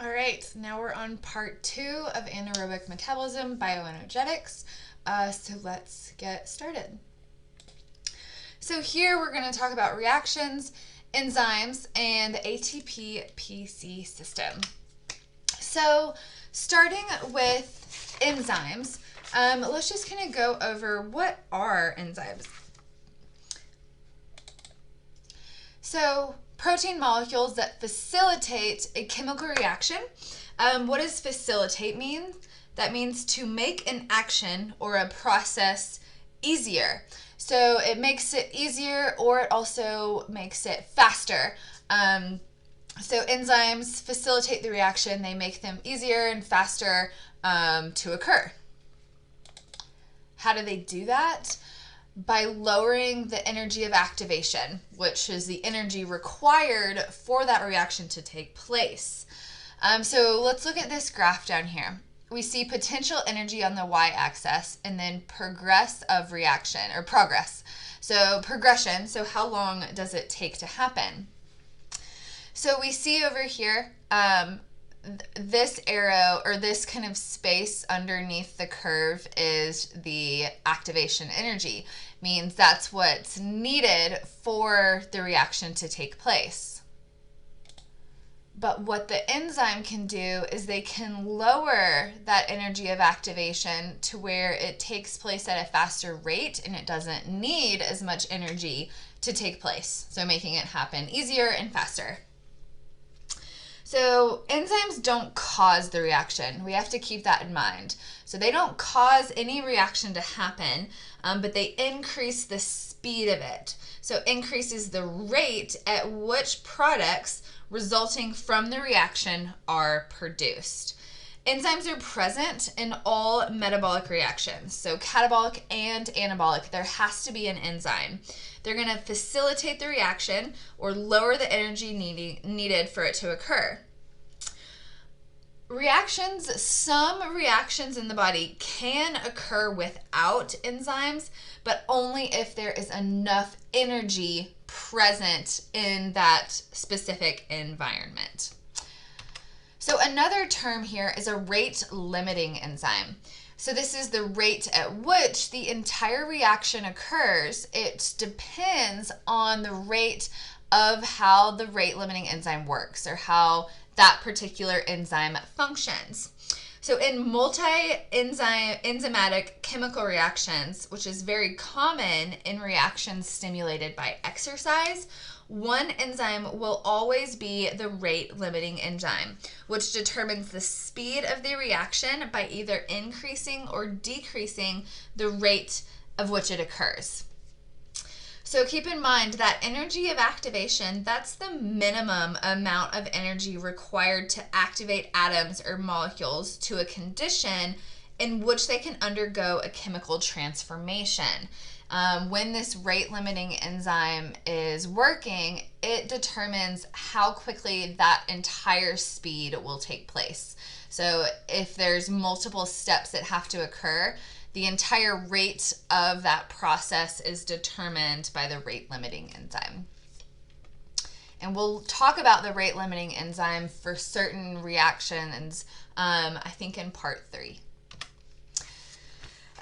All right, now we're on part 2 of anaerobic metabolism, bioenergetics. So let's get started. So here we're going to talk about reactions, enzymes, and the ATP-PC system. So starting with enzymes, let's just kind of go over what are enzymes. So protein molecules that facilitate a chemical reaction. What does facilitate mean? That means to make an action or a process easier. So it makes it easier, or it also makes it faster. So enzymes facilitate the reaction. They make them easier and faster to occur. How do they do that? By lowering the energy of activation, which is the energy required for that reaction to take place. So let's look at this graph down here. We see potential energy on the y-axis and then progress of reaction, or progress. So progression, so how long does it take to happen? So we see over here, this arrow, or this kind of space underneath the curve, is the activation energy. Means that's what's needed for the reaction to take place. But what the enzyme can do is they can lower that energy of activation to where it takes place at a faster rate and it doesn't need as much energy to take place, so making it happen easier and faster. So enzymes don't cause the reaction. We have to keep that in mind. So they don't cause any reaction to happen, but they increase the speed of it. So increases the rate at which products resulting from the reaction are produced. Enzymes are present in all metabolic reactions. So catabolic and anabolic, there has to be an enzyme. They're going to facilitate the reaction or lower the energy needed for it to occur. Some reactions in the body can occur without enzymes, but only if there is enough energy present in that specific environment. So another term here is a rate-limiting enzyme. So this is the rate at which the entire reaction occurs. It depends on the rate of how the rate-limiting enzyme works, or how that particular enzyme functions. So in multi-enzymatic chemical reactions, which is very common in reactions stimulated by exercise, one enzyme will always be the rate-limiting enzyme, which determines the speed of the reaction by either increasing or decreasing the rate of which it occurs. So keep in mind that energy of activation, that's the minimum amount of energy required to activate atoms or molecules to a condition in which they can undergo a chemical transformation. When this rate-limiting enzyme is working, it determines how quickly that entire speed will take place. So if there's multiple steps that have to occur, the entire rate of that process is determined by the rate-limiting enzyme. And we'll talk about the rate-limiting enzyme for certain reactions, I think in part 3.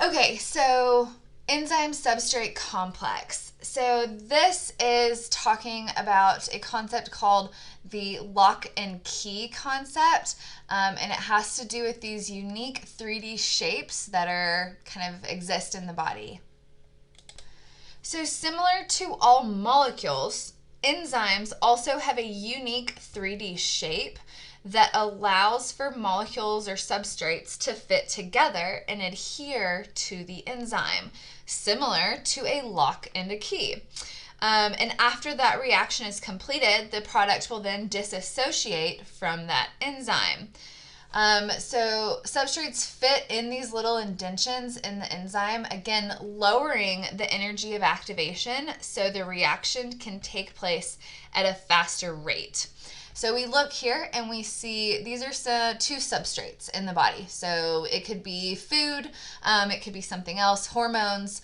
Okay, so enzyme substrate complex. So this is talking about a concept called the lock and key concept, and it has to do with these unique 3D shapes that are kind of exist in the body. So similar to all molecules, enzymes also have a unique 3D shape that allows for molecules or substrates to fit together and adhere to the enzyme, similar to a lock and a key. And after that reaction is completed, the product will then disassociate from that enzyme. So substrates fit in these little indentions in the enzyme, again, lowering the energy of activation so the reaction can take place at a faster rate. So we look here and we see these are two substrates in the body. So it could be food, it could be something else, hormones.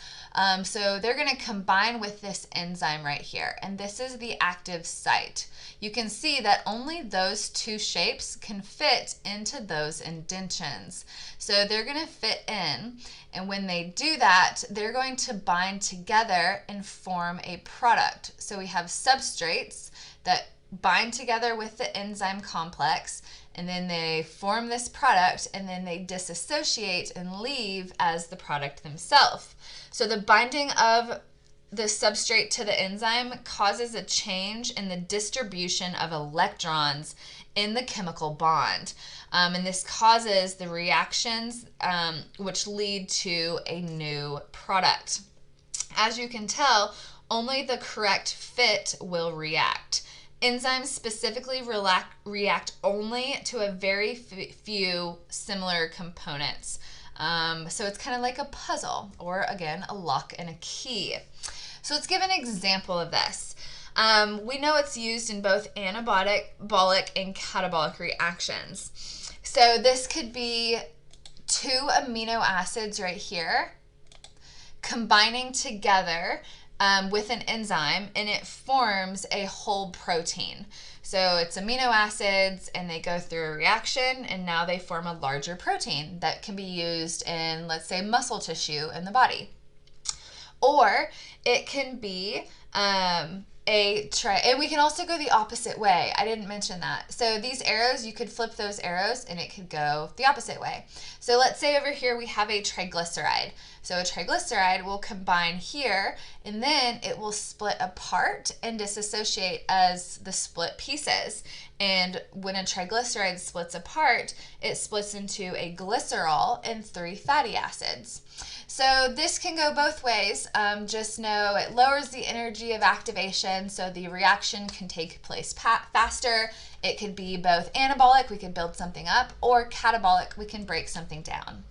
So they're going to combine with this enzyme right here, and this is the active site. You can see that only those two shapes can fit into those indentions. So they're going to fit in, and when they do that, they're going to bind together and form a product. So we have substrates that bind together with the enzyme complex, and then they form this product, and then they dissociate and leave as the product themselves. So the binding of the substrate to the enzyme causes a change in the distribution of electrons in the chemical bond. And this causes the reactions which lead to a new product. As you can tell, only the correct fit will react. Enzymes specifically react only to a very few similar components. So it's kind of like a puzzle, or again, a lock and a key. So let's give an example of this. We know it's used in both anabolic and catabolic reactions. So this could be two amino acids right here combining together with an enzyme, and it forms a whole protein. So it's amino acids, and they go through a reaction, and now they form a larger protein that can be used in, let's say, muscle tissue in the body. Or it can be and we can also go the opposite way. I didn't mention that. So these arrows, you could flip those arrows and it could go the opposite way. So let's say over here we have a triglyceride. So a triglyceride will combine here, and then it will split apart and dissociate as the split pieces. And when a triglyceride splits apart, it splits into a glycerol and 3 fatty acids. So this can go both ways. Just know it lowers the energy of activation, so the reaction can take place faster. It could be both anabolic, we can build something up, or catabolic, we can break something down.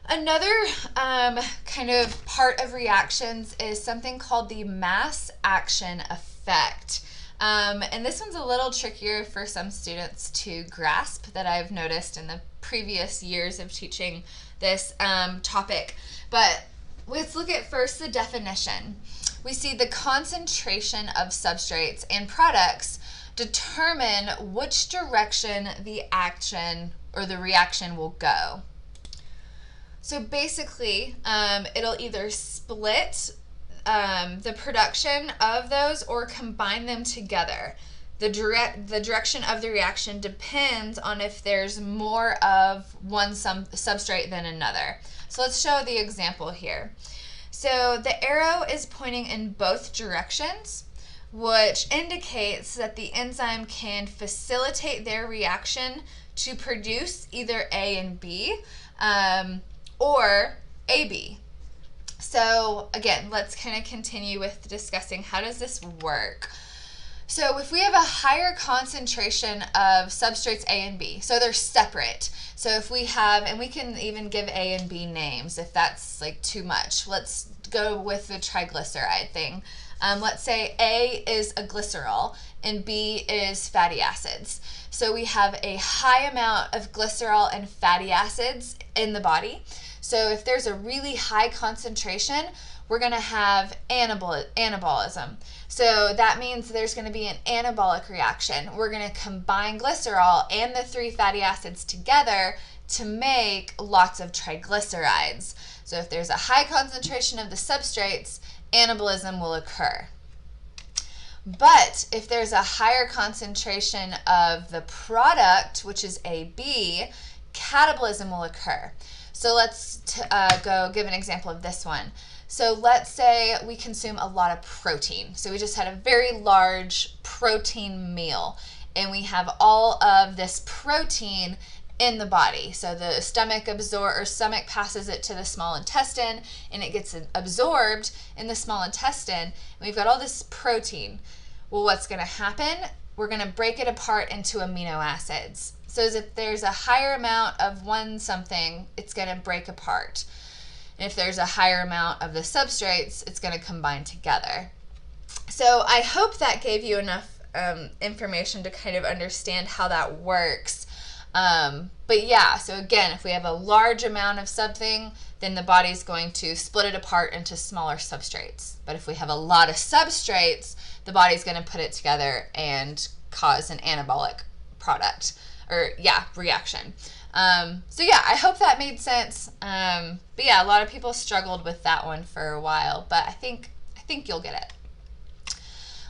Another kind of part of reactions is something called the mass action effect. And this one's a little trickier for some students to grasp, that I've noticed in the previous years of teaching this topic. But let's look at first the definition. We see the concentration of substrates and products determine which direction the action or the reaction will go. So basically, it'll either split the production of those or combine them together. The direction of the reaction depends on if there's more of one substrate than another. So let's show the example here. So the arrow is pointing in both directions, which indicates that the enzyme can facilitate their reaction to produce either A and B, or AB. So again, let's kind of continue with discussing how does this work. So if we have a higher concentration of substrates A and B, so they're separate. So if we have, and we can even give A and B names if that's like too much. Let's go with the triglyceride thing. Let's say A is a glycerol and B is fatty acids. So we have a high amount of glycerol and fatty acids in the body. So if there's a really high concentration, we're going to have anabolism. So that means there's going to be an anabolic reaction. We're going to combine glycerol and the 3 fatty acids together to make lots of triglycerides. So if there's a high concentration of the substrates, anabolism will occur. But if there's a higher concentration of the product, which is AB, catabolism will occur. So let's go give an example of this one. So let's say we consume a lot of protein. So we just had a very large protein meal, and we have all of this protein in the body. So the stomach passes it to the small intestine, and it gets absorbed in the small intestine. And we've got all this protein. Well, what's going to happen? We're going to break it apart into amino acids. So if there's a higher amount of one something, it's going to break apart. And if there's a higher amount of the substrates, it's going to combine together. So I hope that gave you enough information to kind of understand how that works. But yeah, so again, if we have a large amount of something, then the body's going to split it apart into smaller substrates. But if we have a lot of substrates, the body's going to put it together and cause an anabolic product, or reaction. So yeah, I hope that made sense. But yeah, a lot of people struggled with that one for a while, but I think you'll get it.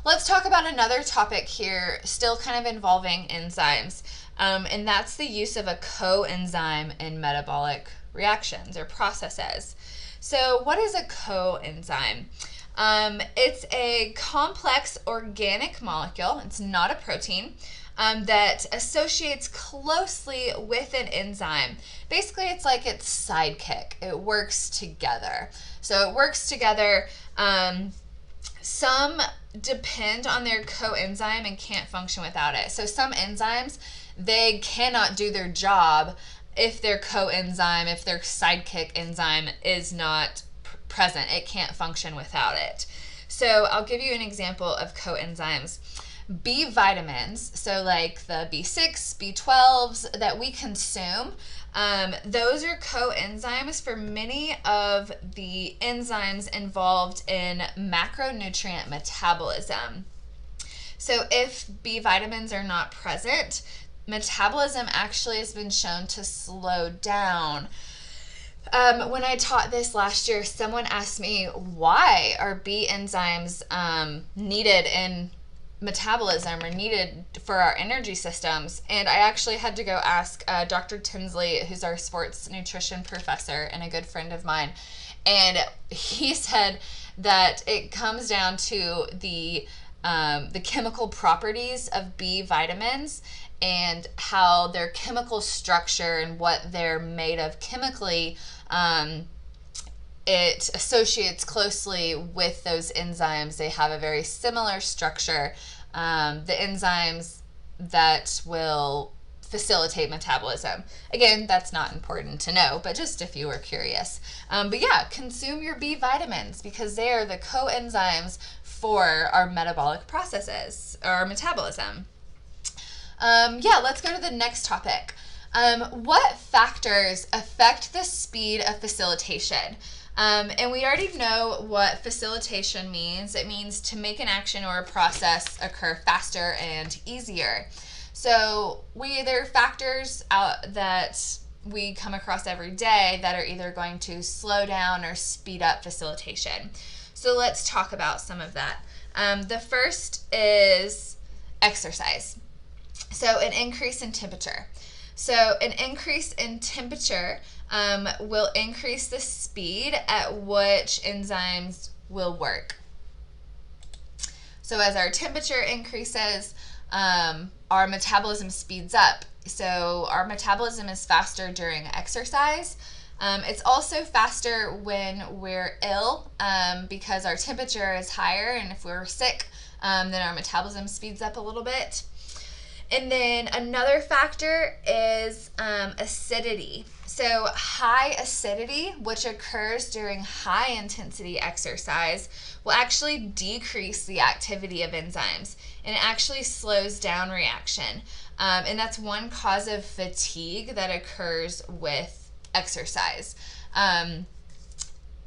Let's talk about another topic here, still kind of involving enzymes, and that's the use of a coenzyme in metabolic reactions or processes. So what is a coenzyme? It's a complex organic molecule, it's not a protein, that associates closely with an enzyme. Basically, it's like its sidekick. It works together. So it works together. Some depend on their coenzyme and can't function without it. So some enzymes, they cannot do their job if their coenzyme, if their sidekick enzyme is not present. It can't function without it. So I'll give you an example of coenzymes. B vitamins, so like the B6, B12s that we consume, those are coenzymes for many of the enzymes involved in macronutrient metabolism. So if B vitamins are not present, metabolism actually has been shown to slow down. When I taught this last year, someone asked me, why are B enzymes needed in metabolism or needed for our energy systems? And I actually had to go ask Dr. Tinsley, who's our sports nutrition professor and a good friend of mine, and he said that it comes down to the chemical properties of B vitamins and how their chemical structure and what they're made of chemically, it associates closely with those enzymes. They have a very similar structure. The enzymes that will facilitate metabolism. Again, that's not important to know, but just if you were curious. But yeah, consume your B vitamins because they are the coenzymes for our metabolic processes, or our metabolism. Let's go to the next topic. What factors affect the speed of facilitation? And we already know what facilitation means. It means to make an action or a process occur faster and easier. So there are factors out that we come across every day that are either going to slow down or speed up facilitation. So let's talk about some of that. The first is exercise. So an increase in temperature. So an increase in temperature will increase the speed at which enzymes will work. So as our temperature increases, our metabolism speeds up. So our metabolism is faster during exercise. It's also faster when we're ill because our temperature is higher, and if we're sick, then our metabolism speeds up a little bit. And then another factor is acidity. So high acidity, which occurs during high intensity exercise, will actually decrease the activity of enzymes, and it actually slows down reaction. And that's one cause of fatigue that occurs with exercise.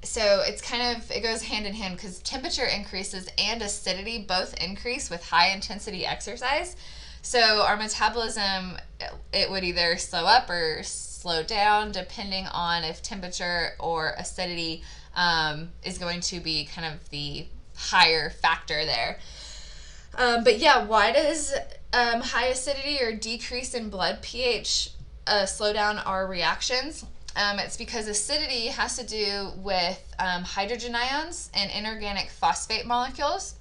So it goes hand in hand because temperature increases and acidity both increase with high intensity exercise. So our metabolism, it would either slow up or slow down depending on if temperature or acidity is going to be kind of the higher factor there. But yeah, why does high acidity or decrease in blood pH slow down our reactions? It's because acidity has to do with hydrogen ions and inorganic phosphate molecules,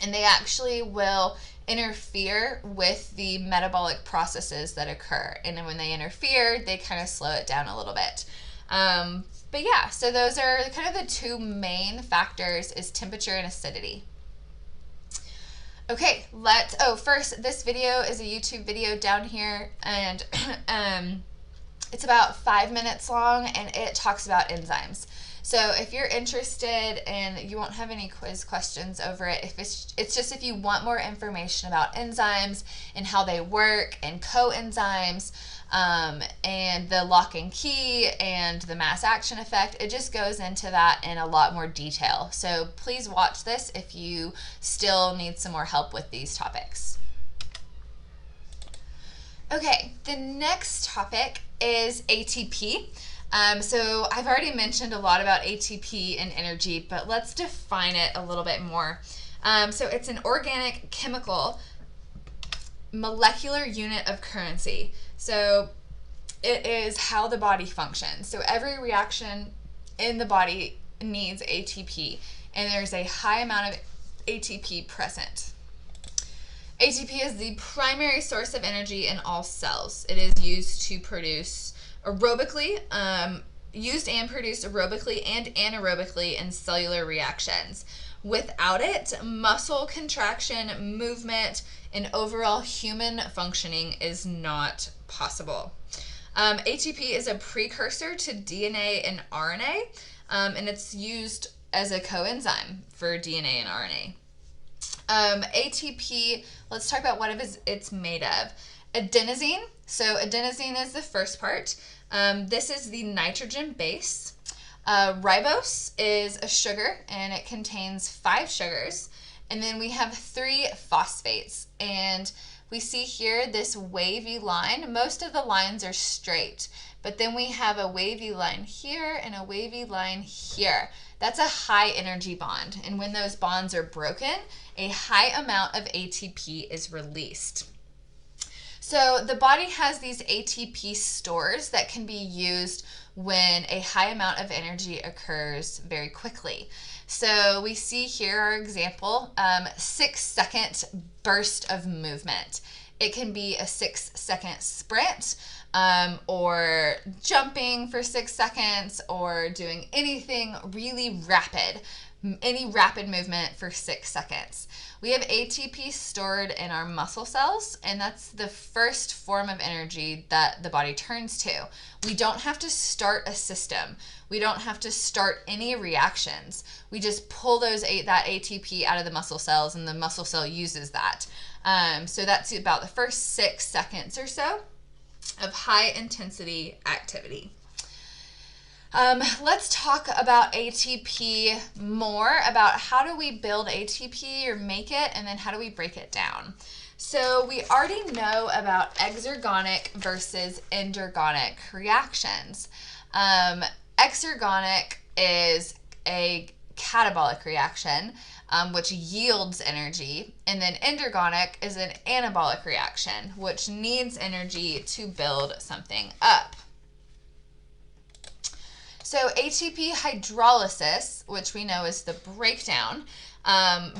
and they actually will interfere with the metabolic processes that occur. And then when they interfere, they kind of slow it down a little bit. But yeah, so those are kind of the two main factors, is temperature and acidity. Okay, first, this video is a YouTube video down here, and it's about 5 minutes long, and it talks about enzymes. So if you're interested and you won't have any quiz questions over it, if it's just if you want more information about enzymes and how they work and coenzymes, and the lock and key and the mass action effect, it just goes into that in a lot more detail. So please watch this if you still need some more help with these topics. Okay, the next topic is ATP. So I've already mentioned a lot about ATP and energy, but let's define it a little bit more. So it's an organic chemical molecular unit of currency. So it is how the body functions. So every reaction in the body needs ATP, and there's a high amount of ATP present. ATP is the primary source of energy in all cells. It is used to produce aerobically, used and produced aerobically and anaerobically in cellular reactions. Without it, muscle contraction, movement, and overall human functioning is not possible. ATP is a precursor to DNA and RNA, and it's used as a coenzyme for DNA and RNA. ATP, let's talk about what it's made of. Adenosine. So adenosine is the first part. This is the nitrogen base. Ribose is a sugar, and it contains 5 sugars. And then we have 3 phosphates. And we see here this wavy line. Most of the lines are straight, but then we have a wavy line here and a wavy line here. That's a high energy bond. And when those bonds are broken, a high amount of ATP is released. So the body has these ATP stores that can be used when a high amount of energy occurs very quickly. So we see here our example, 6-second burst of movement. It can be a 6-second sprint, or jumping for 6 seconds, or doing anything really rapid, any rapid movement for 6 seconds. We have ATP stored in our muscle cells, and that's the first form of energy that the body turns to. We don't have to start a system. We don't have to start any reactions. We just pull that ATP out of the muscle cells, and the muscle cell uses that. So that's about the first 6 seconds or so of high intensity activity. Let's talk about ATP more, about how do we build ATP or make it, and then how do we break it down. So we already know about exergonic versus endergonic reactions. Exergonic is a catabolic reaction, which yields energy, and then endergonic is an anabolic reaction, which needs energy to build something up. So ATP hydrolysis, which we know is the breakdown,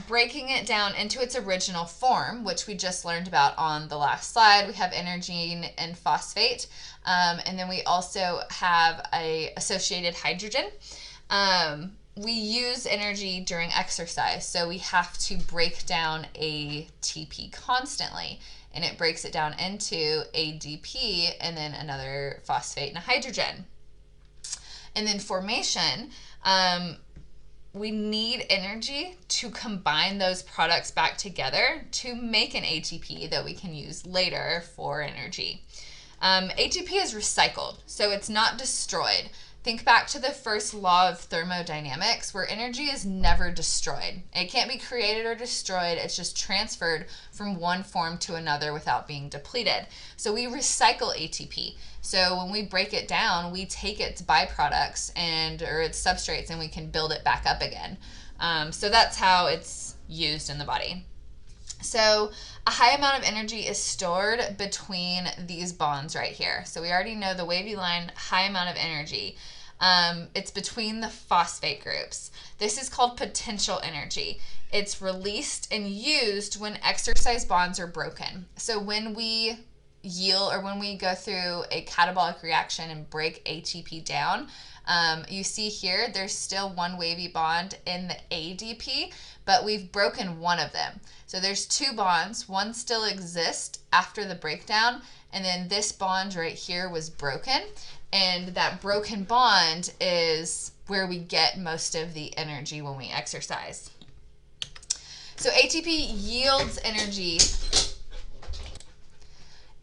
breaking it down into its original form, which we just learned about on the last slide. We have energene and phosphate, and then we also have a associated hydrogen. We use energy during exercise, so we have to break down ATP constantly, and it breaks it down into ADP and then another phosphate and a hydrogen. And then formation, we need energy to combine those products back together to make an ATP that we can use later for energy. ATP is recycled, so it's not destroyed. Think back to the first law of thermodynamics, where energy is never destroyed. It can't be created or destroyed. It's just transferred from one form to another without being depleted. So we recycle ATP. So when we break it down, we take its byproducts or its substrates, and we can build it back up again. So that's how it's used in the body. So a high amount of energy is stored between these bonds right here. So we already know the wavy line, high amount of energy. It's between the phosphate groups. This is called potential energy. It's released and used when exercise bonds are broken. So when we yield, or when we go through a catabolic reaction and break ATP down, you see here there's still one wavy bond in the ADP, but we've broken one of them. So there's 2 bonds. One still exists after the breakdown, and then this bond right here was broken, and that broken bond is where we get most of the energy when we exercise. So ATP yields energy.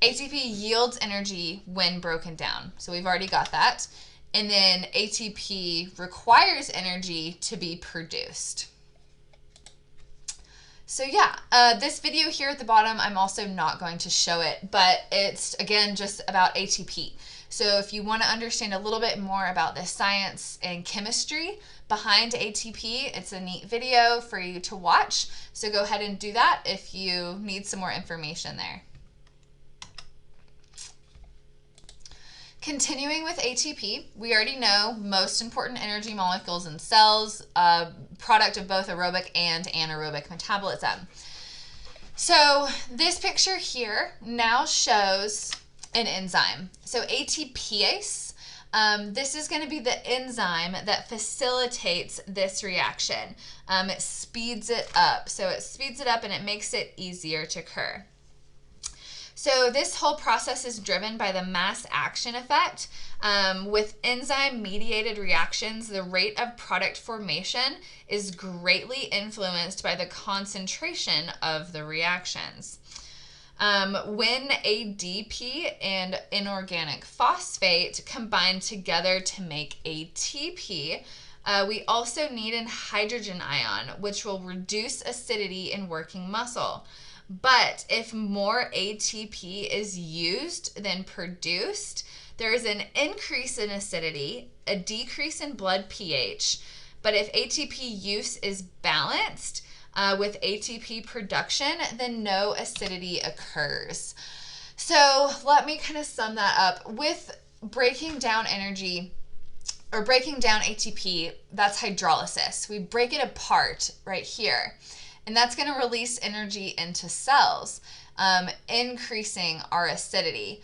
ATP yields energy when broken down. So we've already got that. And then ATP requires energy to be produced. So yeah, this video here at the bottom, I'm also not going to show it, but it's, again, just about ATP. So if you want to understand a little bit more about the science and chemistry behind ATP, it's a neat video for you to watch. So go ahead and do that if you need some more information there. Continuing with ATP, we already know most important energy molecules in cells, product of both aerobic and anaerobic metabolism. So this picture here now shows an enzyme. So ATPase, this is going to be the enzyme that facilitates this reaction. It speeds it up. So it speeds it up and it makes it easier to occur. So this whole process is driven by the mass action effect. With enzyme-mediated reactions, the rate of product formation is greatly influenced by the concentration of the reactions. When ADP and inorganic phosphate combine together to make ATP, we also need a hydrogen ion, which will reduce acidity in working muscle. But if more ATP is used than produced, there is an increase in acidity, a decrease in blood pH. But if ATP use is balanced with ATP production, then no acidity occurs. So let me kind of sum that up. With breaking down energy, or breaking down ATP, that's hydrolysis. We break it apart right here. And that's going to release energy into cells, increasing our acidity.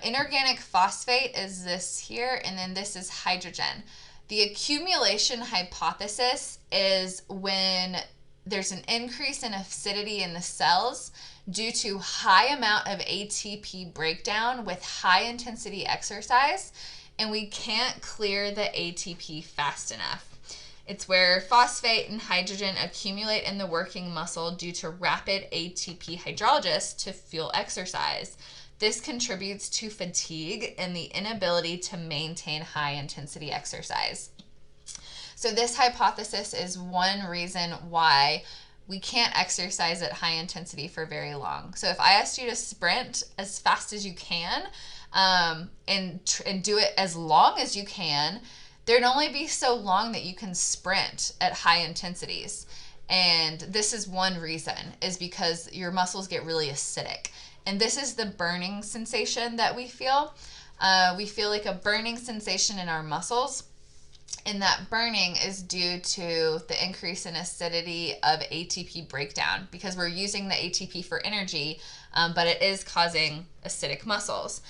Inorganic phosphate is this here, and then this is hydrogen. The accumulation hypothesis is when there's an increase in acidity in the cells due to high amount of ATP breakdown with high intensity exercise, and we can't clear the ATP fast enough. It's where phosphate and hydrogen accumulate in the working muscle due to rapid ATP hydrolysis to fuel exercise. This contributes to fatigue and the inability to maintain high intensity exercise. So this hypothesis is one reason why we can't exercise at high intensity for very long. So if I asked you to sprint as fast as you can and do it as long as you can, there'd only be so long that you can sprint at high intensities. And this is one reason, is because your muscles get really acidic. And this is the burning sensation that we feel. We feel like a burning sensation in our muscles. And that burning is due to the increase in acidity of ATP breakdown, because we're using the ATP for energy, but it is causing acidic muscles.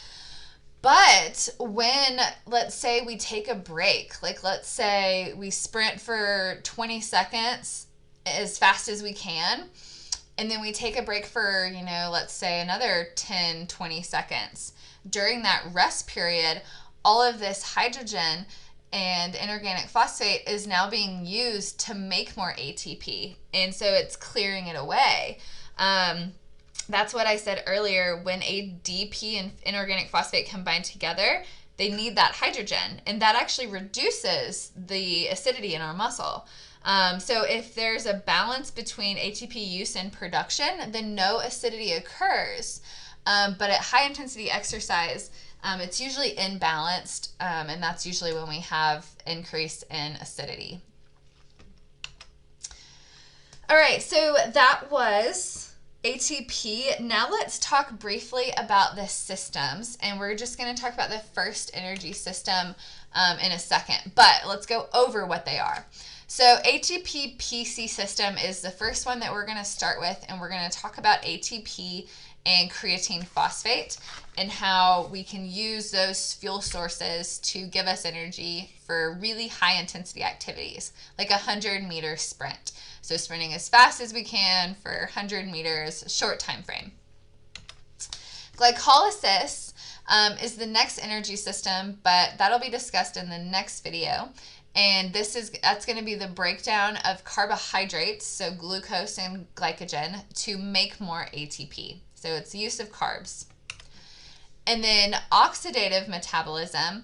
But when, let's say we take a break, like let's say we sprint for 20 seconds as fast as we can, and then we take a break for, let's say another 10, 20 seconds. During that rest period, all of this hydrogen and inorganic phosphate is now being used to make more ATP. And so it's clearing it away. That's what I said earlier. When ADP and inorganic phosphate combine together, they need that hydrogen, and that actually reduces the acidity in our muscle. So if there's a balance between ATP use and production, then no acidity occurs. But at high intensity exercise, it's usually imbalanced, and that's usually when we have increase in acidity. All right, so that was ATP. Now let's talk briefly about the systems, and we're just going to talk about the first energy system in a second, but let's go over what they are. So ATP-PC system is the first one that we're going to start with, and we're going to talk about ATP and creatine phosphate and how we can use those fuel sources to give us energy for really high intensity activities, like a 100-meter sprint. So sprinting as fast as we can for 100 meters, short time frame. Glycolysis is the next energy system, but that'll be discussed in the next video. And that's going to be the breakdown of carbohydrates, so glucose and glycogen, to make more ATP. So it's the use of carbs. And then oxidative metabolism,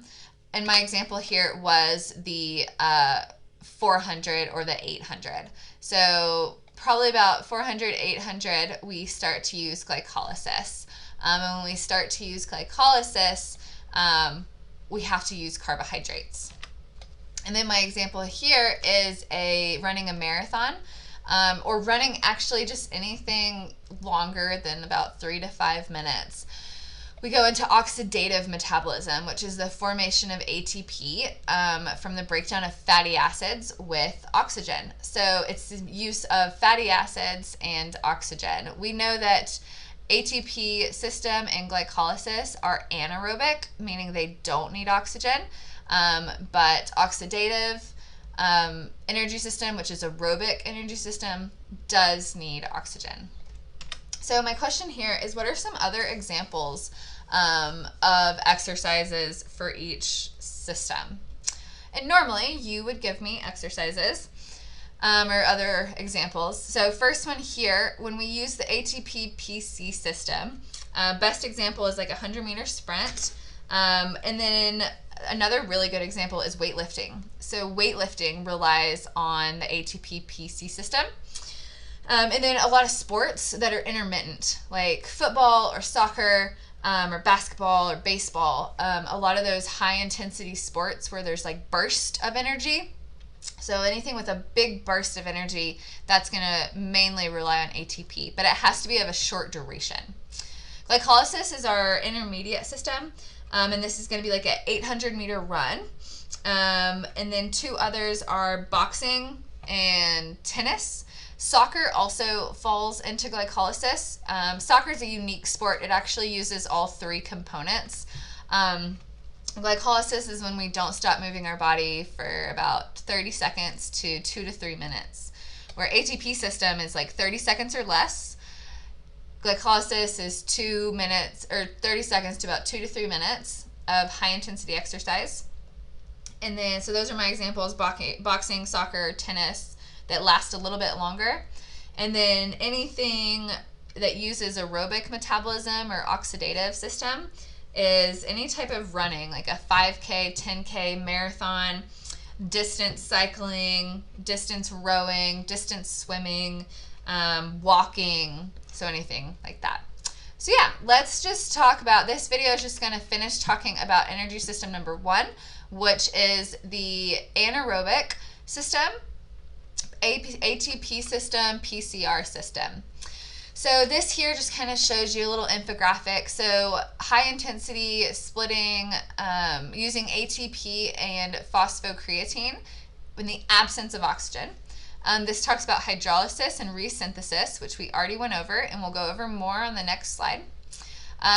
and my example here was the 400 or the 800. So probably about 400, 800, we start to use glycolysis. And when we start to use glycolysis, we have to use carbohydrates. And then my example here is running a marathon, or running actually just anything longer than about 3 to 5 minutes. We go into oxidative metabolism, which is the formation of ATP from the breakdown of fatty acids with oxygen. So it's the use of fatty acids and oxygen. We know that ATP system and glycolysis are anaerobic, meaning they don't need oxygen, but oxidative energy system, which is aerobic energy system, does need oxygen. So my question here is, what are some other examples of exercises for each system? And normally you would give me exercises or other examples. So first one here, when we use the ATP-PC system, best example is like a 100-meter sprint. And then another really good example is weightlifting. So weightlifting relies on the ATP-PC system. And then a lot of sports that are intermittent, like football or soccer, or basketball or baseball. A lot of those high-intensity sports where there's like burst of energy. So anything with a big burst of energy, that's going to mainly rely on ATP, but it has to be of a short duration. Glycolysis is our intermediate system, and this is going to be like an 800-meter run. And then two others are boxing and tennis. Soccer also falls into glycolysis. Soccer is a unique sport. It actually uses all three components. Glycolysis is when we don't stop moving our body for about 30 seconds to 2 to 3 minutes, where ATP system is like 30 seconds or less. Glycolysis is 2 minutes or 30 seconds to about 2 to 3 minutes of high intensity exercise. And then, so those are my examples: boxing, soccer, tennis, that last a little bit longer. And then anything that uses aerobic metabolism or oxidative system is any type of running, like a 5K, 10K, marathon, distance cycling, distance rowing, distance swimming, walking, so anything like that. So yeah, let's just talk about, this video is just going to finish talking about energy system number 1, which is the anaerobic system, ATP system, PCR system. So this here just kind of shows you a little infographic. So high intensity splitting using ATP and phosphocreatine in the absence of oxygen. This talks about hydrolysis and resynthesis, which we already went over, and we'll go over more on the next slide.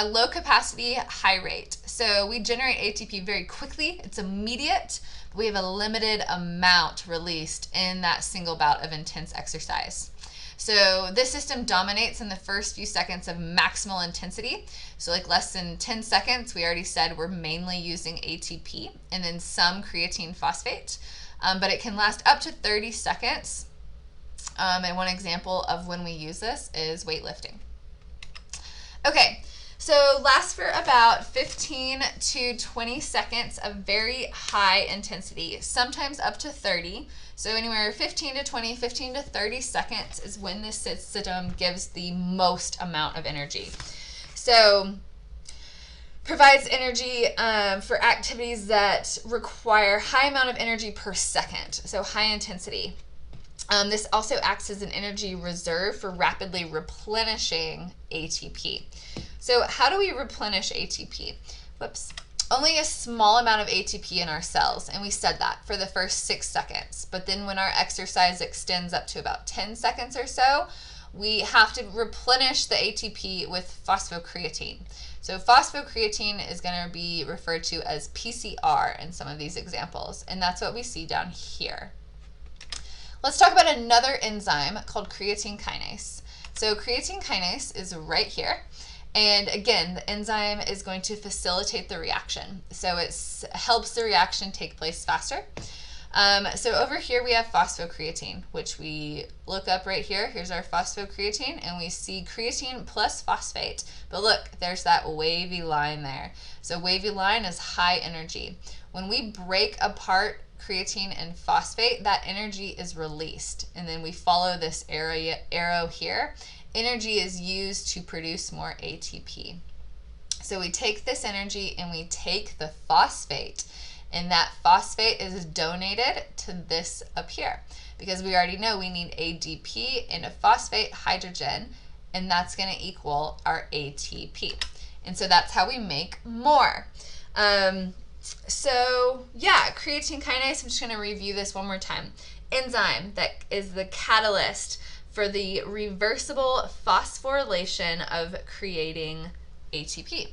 Low capacity, high rate. So we generate ATP very quickly. It's immediate. We have a limited amount released in that single bout of intense exercise. So this system dominates in the first few seconds of maximal intensity. So like less than 10 seconds, we already said we're mainly using ATP and then some creatine phosphate. But it can last up to 30 seconds. And one example of when we use this is weightlifting. Okay, so lasts for about 15 to 20 seconds of very high intensity, sometimes up to 30. So anywhere 15 to 20, 15 to 30 seconds is when this system gives the most amount of energy. So provides energy for activities that require high amount of energy per second, so high intensity. This also acts as an energy reserve for rapidly replenishing ATP. So how do we replenish ATP? Whoops. Only a small amount of ATP in our cells, and we said that for the first 6 seconds. But then when our exercise extends up to about 10 seconds or so, we have to replenish the ATP with phosphocreatine. So phosphocreatine is going to be referred to as PCR in some of these examples, and that's what we see down here. Let's talk about another enzyme called creatine kinase. So creatine kinase is right here. And again, the enzyme is going to facilitate the reaction. So it helps the reaction take place faster. So over here we have phosphocreatine, which we look up right here. Here's our phosphocreatine, and we see creatine plus phosphate. But look, there's that wavy line there. So wavy line is high energy. When we break apart creatine and phosphate, that energy is released. And then we follow this arrow here. Energy is used to produce more ATP. So we take this energy and we take the phosphate, and that phosphate is donated to this up here, because we already know we need ADP and a phosphate hydrogen, and that's going to equal our ATP. And so that's how we make more. So yeah, creatine kinase, I'm just going to review this one more time. Enzyme that is the catalyst for the reversible phosphorylation of creating ATP.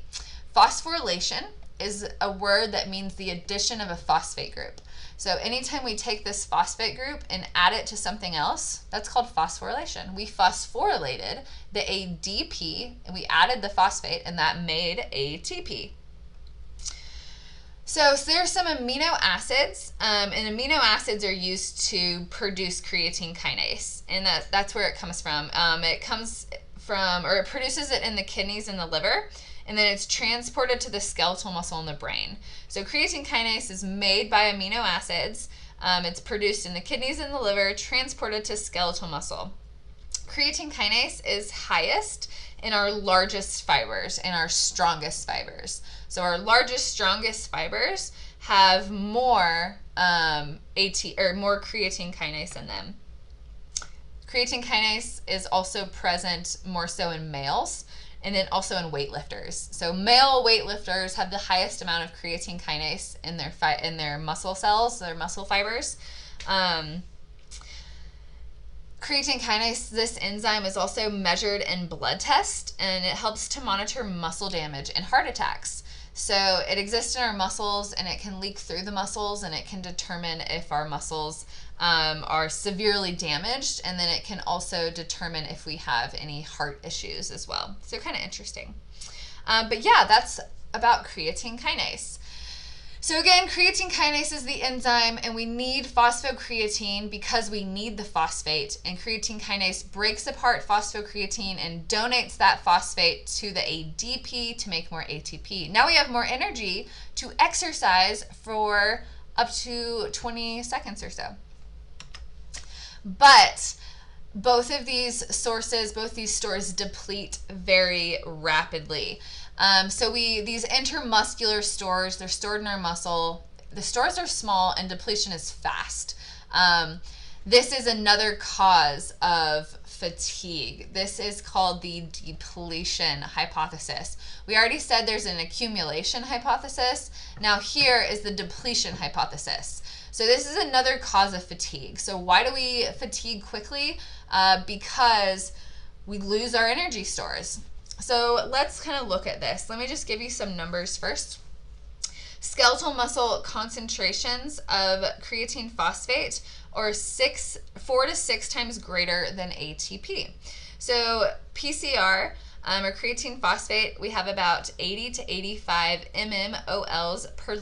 Phosphorylation is a word that means the addition of a phosphate group. So anytime we take this phosphate group and add it to something else, that's called phosphorylation. We phosphorylated the ADP and we added the phosphate, and that made ATP. So there's some amino acids, and amino acids are used to produce creatine kinase, and that's where it comes from. It comes from, or it produces it in the kidneys and the liver, and then it's transported to the skeletal muscle in the brain. So creatine kinase is made by amino acids. It's produced in the kidneys and the liver, transported to skeletal muscle. Creatine kinase is highest in our largest fibers and our strongest fibers. So our largest, strongest fibers have more more creatine kinase in them. Creatine kinase is also present more so in males, and then also in weightlifters. So male weightlifters have the highest amount of creatine kinase in their muscle cells, their muscle fibers. Creatine kinase, this enzyme, is also measured in blood tests, and it helps to monitor muscle damage and heart attacks. So it exists in our muscles, and it can leak through the muscles, and it can determine if our muscles are severely damaged, and then it can also determine if we have any heart issues as well. So kind of interesting. But yeah, that's about creatine kinase. So again, creatine kinase is the enzyme, and we need phosphocreatine because we need the phosphate, and creatine kinase breaks apart phosphocreatine and donates that phosphate to the ADP to make more ATP. Now we have more energy to exercise for up to 20 seconds or so. But both of these sources, both these stores deplete very rapidly. So these intermuscular stores, they're stored in our muscle. The stores are small and depletion is fast. This is another cause of fatigue. This is called the depletion hypothesis. We already said there's an accumulation hypothesis. Now here is the depletion hypothesis. So this is another cause of fatigue. So why do we fatigue quickly? Because we lose our energy stores. So let's kind of look at this. Let me just give you some numbers first. Skeletal muscle concentrations of creatine phosphate are 4 to 6 times greater than ATP. So PCR, or creatine phosphate, we have about 80 to 85 mmOLs per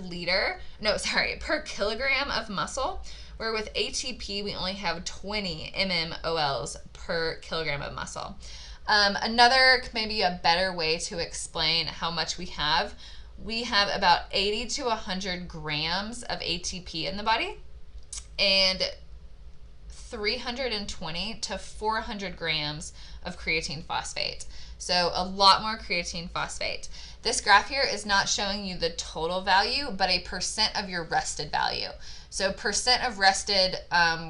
kilogram of muscle, where with ATP we only have 20 mmOLs per kilogram of muscle. Another, maybe a better way to explain how much we have about 80 to 100 grams of ATP in the body, and 320 to 400 grams of creatine phosphate. So a lot more creatine phosphate. This graph here is not showing you the total value, but a percent of your rested value. So percent of rested,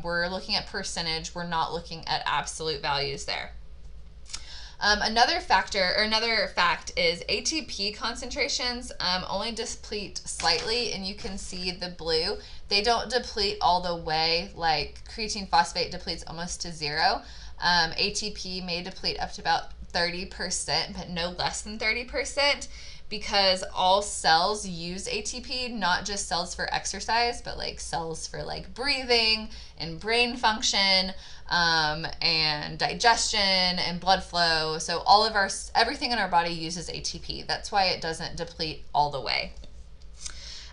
we're looking at percentage, we're not looking at absolute values there. Another fact is ATP concentrations only deplete slightly, and you can see the blue. They don't deplete all the way, like creatine phosphate depletes almost to zero. ATP may deplete up to about 30%, but no less than 30%, because all cells use ATP, not just cells for exercise, but like cells for like breathing and brain function, and digestion and blood flow. So everything in our body uses ATP. That's why it doesn't deplete all the way.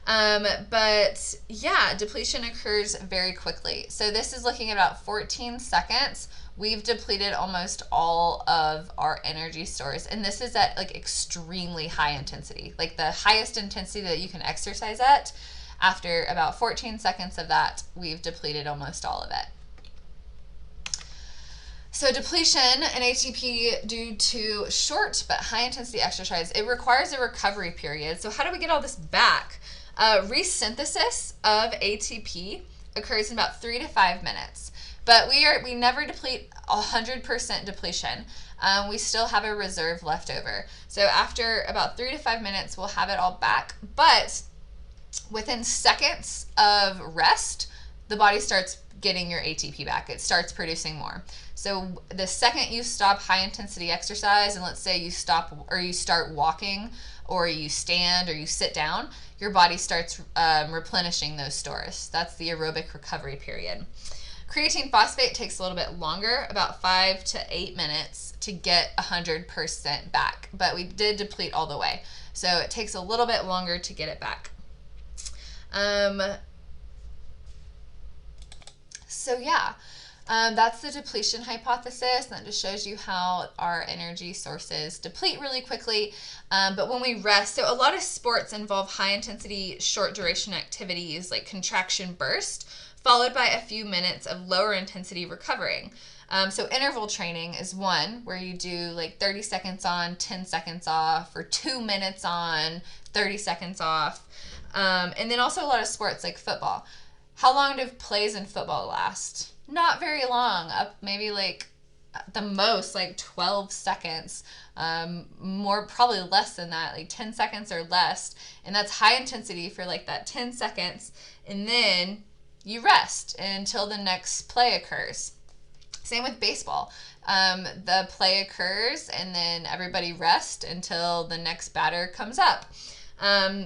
But yeah, depletion occurs very quickly. So this is looking at about 14 seconds. We've depleted almost all of our energy stores. And this is at like extremely high intensity, like the highest intensity that you can exercise at. After about 14 seconds of that, we've depleted almost all of it. So depletion in ATP due to short but high intensity exercise, it requires a recovery period. So how do we get all this back? Resynthesis of ATP occurs in about 3 to 5 minutes, but we never deplete 100% depletion. We still have a reserve left over. So after about 3 to 5 minutes, we'll have it all back. But within seconds of rest, the body starts getting your ATP back. It starts producing more. So the second you stop high intensity exercise, and let's say you stop or you start walking or you stand or you sit down, your body starts replenishing those stores. That's the aerobic recovery period. Creatine phosphate takes a little bit longer, about 5 to 8 minutes to get 100% back, but we did deplete all the way. So it takes a little bit longer to get it back. So yeah, that's the depletion hypothesis. That just shows you how our energy sources deplete really quickly. But when we rest, so a lot of sports involve high intensity, short duration activities like contraction burst, followed by a few minutes of lower intensity recovering. So interval training is one where you do like 30 seconds on, 10 seconds off, or 2 minutes on, 30 seconds off. And then also a lot of sports like football. How long do plays in football last? Not very long, up maybe like the most like 12 seconds, more probably less than that, like 10 seconds or less. And that's high intensity for like that 10 seconds. And then you rest until the next play occurs. Same with baseball. The play occurs and then everybody rests until the next batter comes up.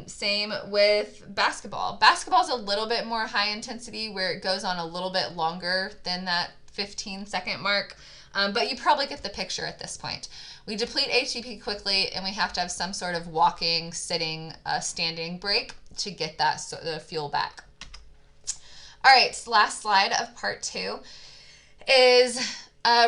Same with basketball. Basketball is a little bit more high intensity where it goes on a little bit longer than that 15-second mark. But you probably get the picture at this point. We deplete ATP quickly and we have to have some sort of walking, sitting, standing break to get that the fuel back. All right, so last slide of part 2 is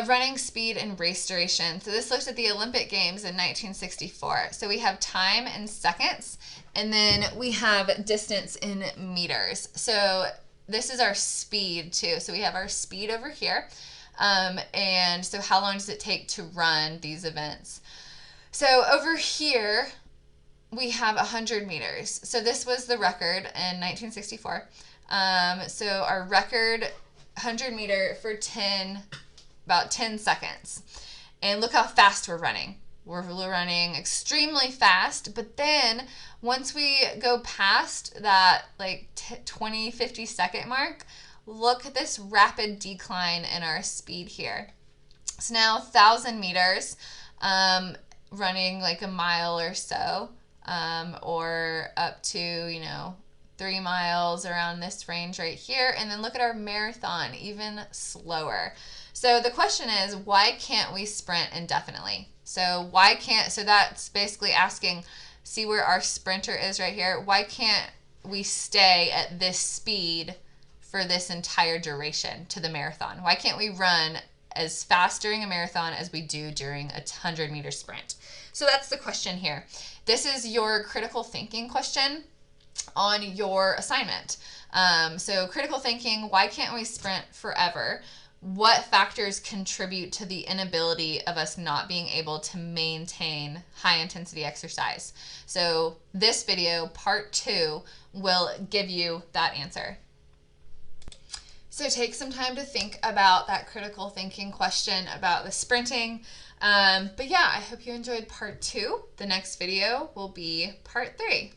running speed and race duration. So this looks at the Olympic Games in 1964. So we have time in seconds, and then we have distance in meters. So this is our speed too. So we have our speed over here. And so how long does it take to run these events? So over here, we have 100 meters. So this was the record in 1964. So our record 100 meter for about 10 seconds. And look how fast we're running. We're running extremely fast, but then once we go past that like 20, 50 second mark, look at this rapid decline in our speed here. So now 1,000 meters, running like a mile or so, or up to, 3 miles around this range right here. And then look at our marathon, even slower. So the question is, why can't we sprint indefinitely? So that's basically asking, see where our sprinter is right here? Why can't we stay at this speed for this entire duration to the marathon? Why can't we run as fast during a marathon as we do during a 100-meter sprint? So that's the question here. This is your critical thinking question on your assignment. So critical thinking, why can't we sprint forever? What factors contribute to the inability of us not being able to maintain high intensity exercise? So this video, part 2, will give you that answer. So take some time to think about that critical thinking question about the sprinting. But yeah, I hope you enjoyed part 2. The next video will be part 3.